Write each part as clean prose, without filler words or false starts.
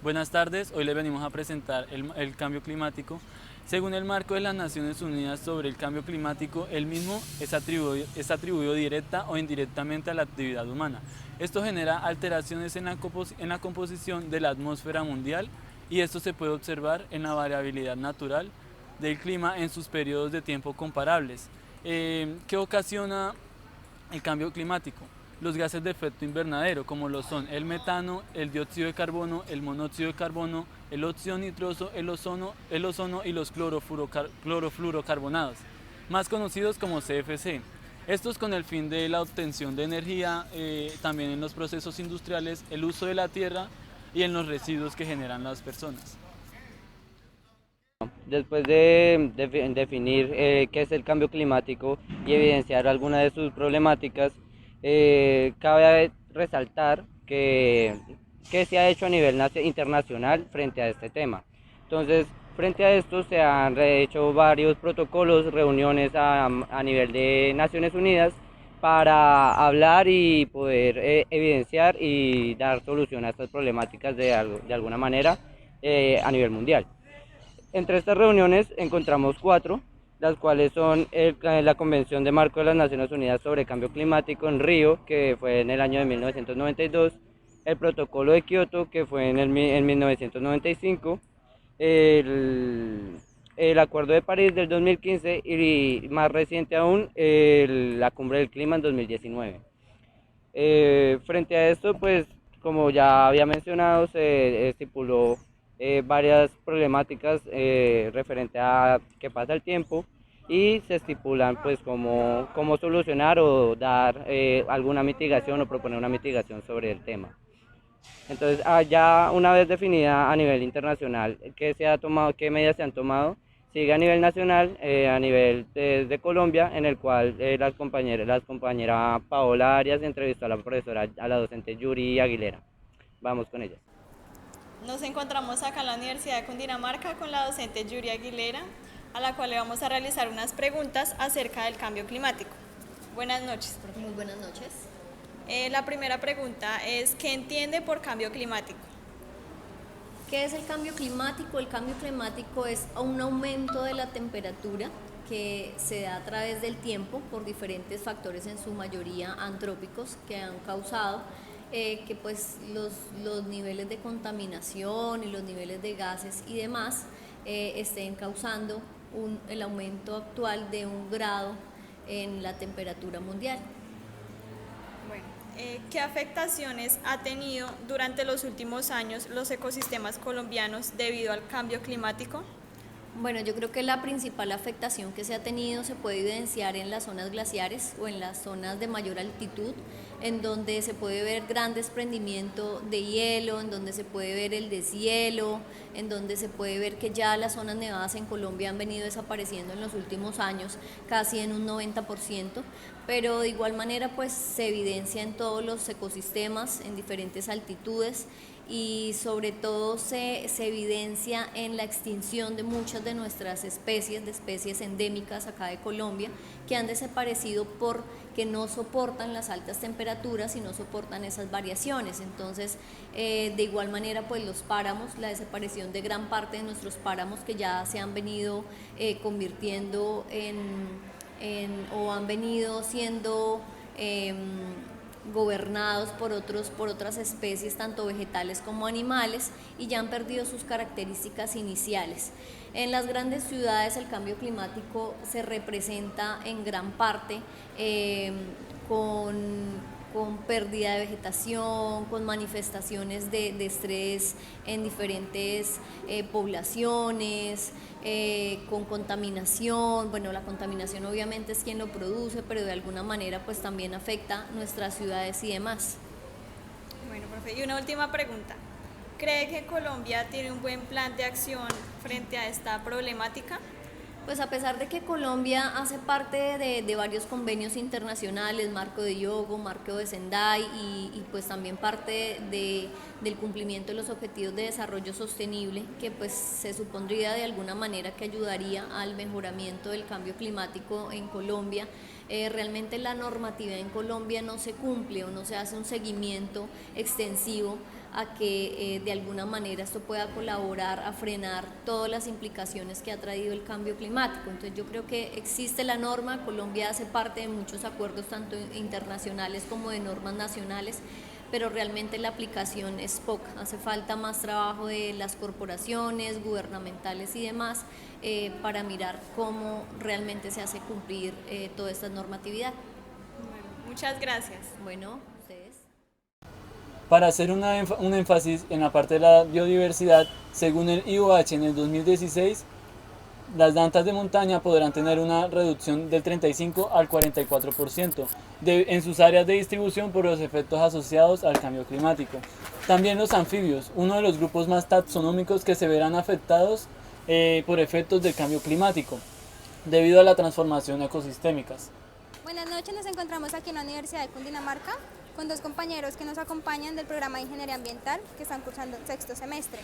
Buenas tardes, hoy les venimos a presentar el cambio climático. Según el marco de las Naciones Unidas sobre el cambio climático, el mismo es atribuido directa o indirectamente a la actividad humana. Esto genera alteraciones en la composición de la atmósfera mundial y esto se puede observar en la variabilidad natural del clima en sus periodos de tiempo comparables. ¿Qué ocasiona el cambio climático? Los gases de efecto invernadero, como lo son el metano, el dióxido de carbono, el monóxido de carbono, el óxido nitroso, el ozono y los clorofluorocarbonados, más conocidos como CFC. Estos con el fin de la obtención de energía, también en los procesos industriales, el uso de la tierra y en los residuos que generan las personas. Después de definir qué es el cambio climático y evidenciar algunas de sus problemáticas, cabe resaltar que se ha hecho a nivel internacional frente a este tema. Entonces, frente a esto se han hecho varios protocolos, reuniones a nivel de Naciones Unidas para hablar y poder evidenciar y dar solución a estas problemáticas de alguna manera a nivel mundial. Entre estas reuniones encontramos cuatro, las cuales son la Convención de Marco de las Naciones Unidas sobre Cambio Climático en Río, que fue en el año de 1992, el Protocolo de Kioto, que fue en 1995, el, el Acuerdo de París del 2015 y más reciente aún, la Cumbre del Clima en 2019. Frente a esto, pues como ya había mencionado, se estipuló varias problemáticas referente a que pasa el tiempo y se estipulan pues cómo solucionar o dar alguna mitigación o proponer una mitigación sobre el tema. Entonces, ya una vez definida a nivel internacional qué se ha tomado, qué medidas se han tomado, sigue a nivel nacional, a nivel de Colombia, en el cual las compañeras Paola Arias entrevistó a la profesora, a la docente Yuri Aguilera. Vamos con ella. Nos encontramos acá en la Universidad de Cundinamarca con la docente Yuri Aguilera, a la cual le vamos a realizar unas preguntas acerca del cambio climático. Buenas noches, profe. Muy buenas noches. La primera pregunta es, ¿qué entiende por cambio climático? ¿Qué es el cambio climático? El cambio climático es un aumento de la temperatura que se da a través del tiempo por diferentes factores, en su mayoría antrópicos, que han causado que pues los niveles de contaminación y los niveles de gases y demás estén causando el aumento actual de 1 grado en la temperatura mundial. Bueno, ¿qué afectaciones ha tenido durante los últimos años los ecosistemas colombianos debido al cambio climático? Bueno, yo creo que la principal afectación que se ha tenido se puede evidenciar en las zonas glaciares o en las zonas de mayor altitud, en donde se puede ver gran desprendimiento de hielo, en donde se puede ver el deshielo, en donde se puede ver que ya las zonas nevadas en Colombia han venido desapareciendo en los últimos años, casi en un 90%, pero de igual manera pues se evidencia en todos los ecosistemas, en diferentes altitudes, y sobre todo se evidencia en la extinción de muchas de nuestras especies, de especies endémicas acá de Colombia, que han desaparecido porque no soportan las altas temperaturas y no soportan esas variaciones. Entonces, de igual manera, pues los páramos, la desaparición de gran parte de nuestros páramos que ya se han venido convirtiendo o han venido siendo gobernados por otras especies, tanto vegetales como animales, y ya han perdido sus características iniciales. En las grandes ciudades el cambio climático se representa en gran parte con pérdida de vegetación, con manifestaciones de estrés en diferentes poblaciones, con contaminación. Bueno, la contaminación obviamente es quien lo produce, pero de alguna manera pues también afecta nuestras ciudades y demás. Bueno, profe, y una última pregunta. ¿Cree que Colombia tiene un buen plan de acción frente a esta problemática? Pues a pesar de que Colombia hace parte de varios convenios internacionales, Marco de Hyogo, Marco de Sendai, y pues también parte del cumplimiento de los objetivos de desarrollo sostenible, que pues se supondría de alguna manera que ayudaría al mejoramiento del cambio climático en Colombia, realmente la normativa en Colombia no se cumple o no se hace un seguimiento extensivo a que de alguna manera esto pueda colaborar a frenar todas las implicaciones que ha traído el cambio climático. Entonces yo creo que existe la norma, Colombia hace parte de muchos acuerdos tanto internacionales como de normas nacionales, pero realmente la aplicación es poca, hace falta más trabajo de las corporaciones, gubernamentales y demás para mirar cómo realmente se hace cumplir toda esta normatividad. Bueno, muchas gracias. Bueno, ustedes. Para hacer un énfasis en la parte de la biodiversidad, según el IUH en el 2016, las dantas de montaña podrán tener una reducción del 35 al 44% en sus áreas de distribución por los efectos asociados al cambio climático. También los anfibios, uno de los grupos más taxonómicos que se verán afectados por efectos del cambio climático, debido a la transformación ecosistémicas. Buenas noches, nos encontramos aquí en la Universidad de Cundinamarca con dos compañeros que nos acompañan del programa de Ingeniería Ambiental que están cursando sexto semestre,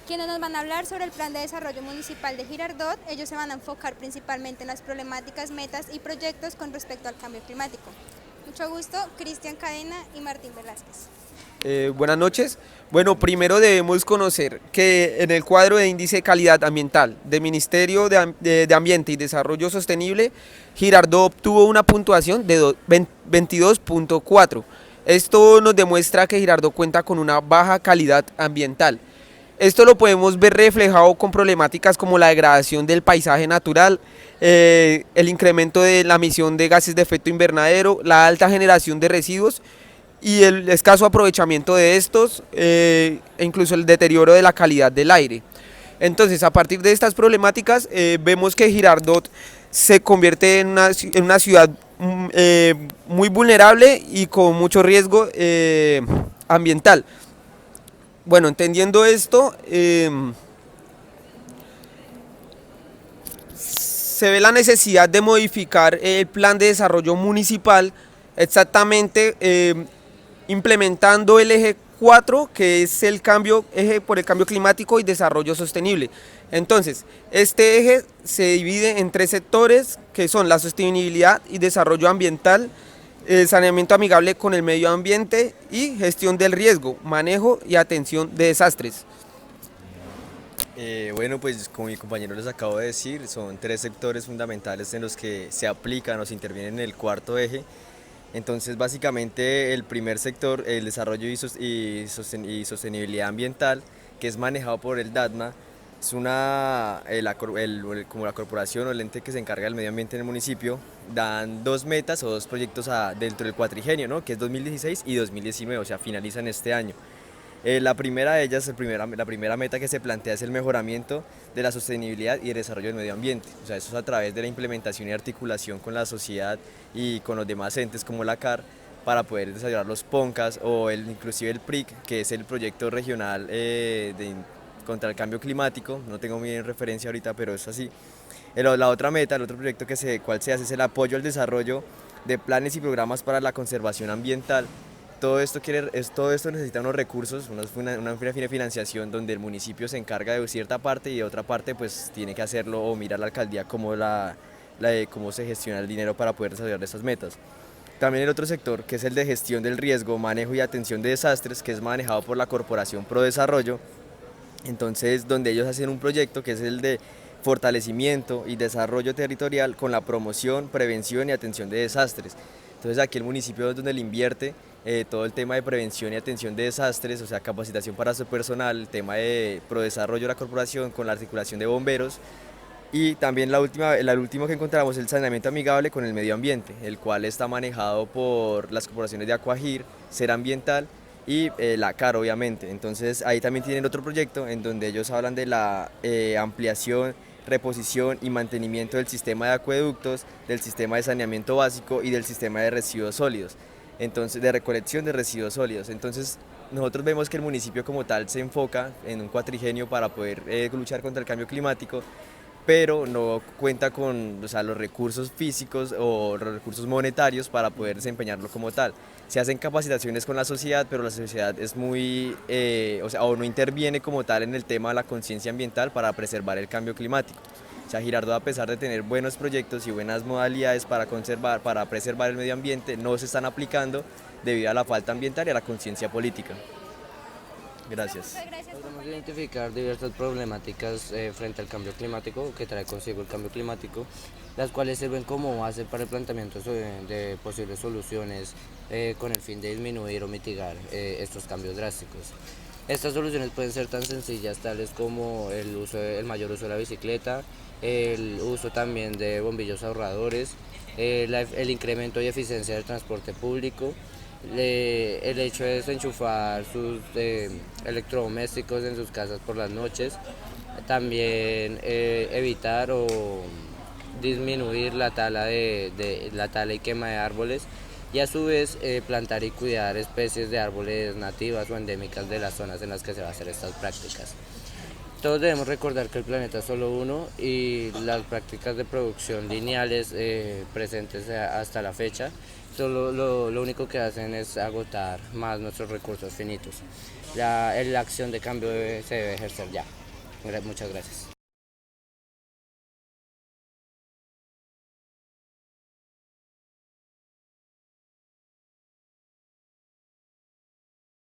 quienes nos van a hablar sobre el Plan de Desarrollo Municipal de Girardot. Ellos se van a enfocar principalmente en las problemáticas, metas y proyectos con respecto al cambio climático. Mucho gusto, Cristian Cadena y Martín Velázquez. Buenas noches. Bueno, primero debemos conocer que en el cuadro de índice de calidad ambiental del Ministerio de Ambiente y Desarrollo Sostenible, Girardot obtuvo una puntuación de 22.4. Esto nos demuestra que Girardot cuenta con una baja calidad ambiental. Esto lo podemos ver reflejado con problemáticas como la degradación del paisaje natural, el incremento de la emisión de gases de efecto invernadero, la alta generación de residuos y el escaso aprovechamiento de estos, e incluso el deterioro de la calidad del aire. Entonces, a partir de estas problemáticas, vemos que Girardot se convierte en una ciudad muy vulnerable y con mucho riesgo ambiental. Bueno, entendiendo esto, se ve la necesidad de modificar el plan de desarrollo municipal, exactamente implementando el eje 4, que es el eje por el cambio climático y desarrollo sostenible. Entonces, este eje se divide en 3 sectores, que son la sostenibilidad y desarrollo ambiental, el saneamiento amigable con el medio ambiente y gestión del riesgo, manejo y atención de desastres. Bueno, pues como mi compañero les acabo de decir, son 3 sectores fundamentales en los que se aplican o se interviene en el cuarto eje. Entonces, básicamente el primer sector, el desarrollo y sostenibilidad ambiental, que es manejado por el DATMA, es como la corporación o el ente que se encarga del medio ambiente en el municipio, dan 2 metas o 2 proyectos dentro del cuatrigenio, ¿no? Que es 2016 y 2019, o sea, finalizan este año. La primera de ellas, la primera meta que se plantea es el mejoramiento de la sostenibilidad y el desarrollo del medio ambiente. O sea, eso es a través de la implementación y articulación con la sociedad y con los demás entes como la CAR para poder desarrollar los PONCAS o inclusive el PRIC, que es el proyecto regional contra el cambio climático. No tengo bien referencia ahorita, pero es así. La otra meta, el otro proyecto cual se hace es el apoyo al desarrollo de planes y programas para la conservación ambiental. Todo esto necesita unos recursos, una financiación donde el municipio se encarga de cierta parte y de otra parte pues tiene que hacerlo o mirar la alcaldía cómo se gestiona el dinero para poder desarrollar estas metas. También el otro sector, que es el de gestión del riesgo, manejo y atención de desastres, que es manejado por la Corporación Pro Desarrollo. Entonces, donde ellos hacen un proyecto que es el de fortalecimiento y desarrollo territorial con la promoción, prevención y atención de desastres. Entonces aquí el municipio es donde le invierte todo el tema de prevención y atención de desastres, o sea, capacitación para su personal, el tema de prodesarrollo de la corporación con la articulación de bomberos, y también el último que encontramos es el saneamiento amigable con el medio ambiente, el cual está manejado por las corporaciones de Acuagir, Ser Ambiental y la CAR, obviamente. Entonces ahí también tienen otro proyecto en donde ellos hablan de la ampliación, reposición y mantenimiento del sistema de acueductos, del sistema de saneamiento básico y del sistema de residuos sólidos, entonces de recolección de residuos sólidos. Entonces nosotros vemos que el municipio como tal se enfoca en un cuatrigenio para poder luchar contra el cambio climático, pero no cuenta con los recursos físicos o los recursos monetarios para poder desempeñarlo como tal. Se hacen capacitaciones con la sociedad, pero la sociedad es o no interviene como tal en el tema de la conciencia ambiental para preservar el cambio climático. O sea, Girardot, a pesar de tener buenos proyectos y buenas modalidades para preservar el medio ambiente, no se están aplicando debido a la falta ambiental y a la conciencia política. Gracias. Muchas gracias, Podemos compañero. identificar diversas problemáticas frente al cambio climático, que trae consigo el cambio climático, las cuales sirven como base para el planteamiento de posibles soluciones con el fin de disminuir o mitigar estos cambios drásticos. Estas soluciones pueden ser tan sencillas tales como el mayor uso de la bicicleta, el uso también de bombillos ahorradores, el incremento y eficiencia del transporte público, el hecho de desenchufar sus electrodomésticos en sus casas por las noches, también evitar o disminuir la tala la tala y quema de árboles y a su vez plantar y cuidar especies de árboles nativas o endémicas de las zonas en las que se va a hacer estas prácticas. Todos debemos recordar que el planeta es solo uno y las prácticas de producción lineales presentes hasta la fecha lo único que hacen es agotar más nuestros recursos finitos. La acción de cambio se debe ejercer ya. Muchas gracias.